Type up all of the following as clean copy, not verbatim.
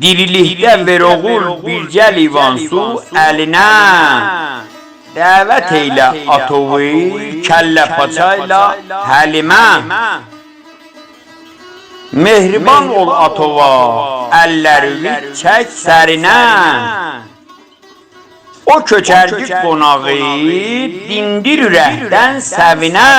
Dirilikdə ver oğul bircə livan su əlinə. Dəvət eylə atovu kəllə paçayla həlimə. Mehriban ol atova, əllərini çək sərinə. O köçərgik qonağı dindir ürəkdən səvinə.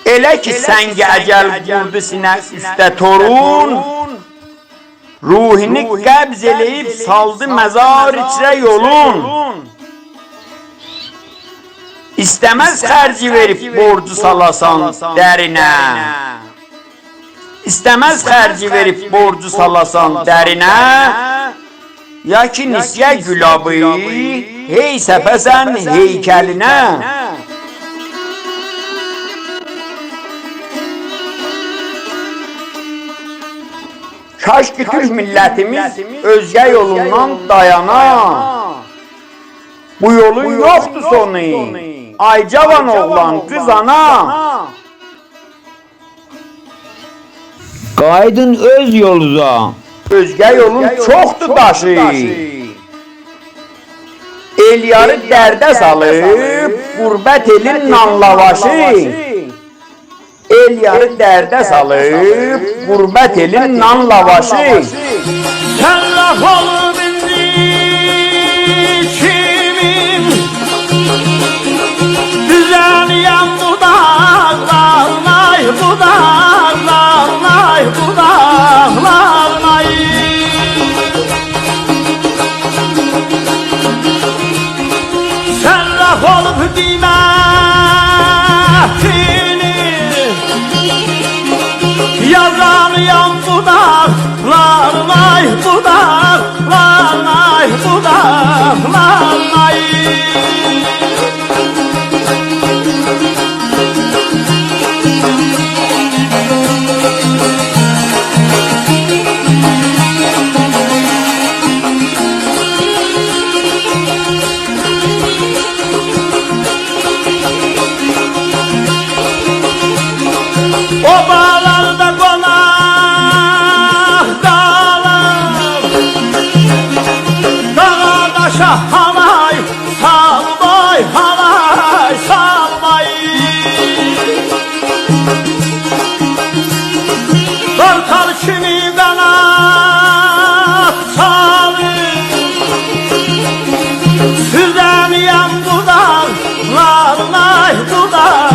Elə ki səngi əcəl qurdu sinə üstə torun, ruhini qəbz eləyib saldı məzar içrə yolun. İstəməz xərci verib borcu salasan dərinə. İstəməz xərci verib borcu salasan dərinə. Ya ki nisyə gülabı, hey səpəsən heykəlinə. Kaş ki Türk millətimiz özgə yolundan dayana. Bu yolun yoxdur sonu, ay cavan oğlan qız ana. Qaydın öz yolunuza. Özgə yolun çoxdur daşı. El yarı dərdə salıb, qurbət elin nanlavaşı. El yarı dərdə salıb, qurbət elin nan lavaşı. Sən laf olub indi kimim, düzəliyəm budaqlarnay, budaqlarnay, budaqlarnay. Sən laf olub qiymətini, yazanıyam budaqlarnay, budaqlarnay, budaqlarnay. O bağlarda qonaq qalır, dağa daşa halay salmay, halay salmay. Qartal kimi qanat salır, süzəniyəm budaqlarnay, budaq.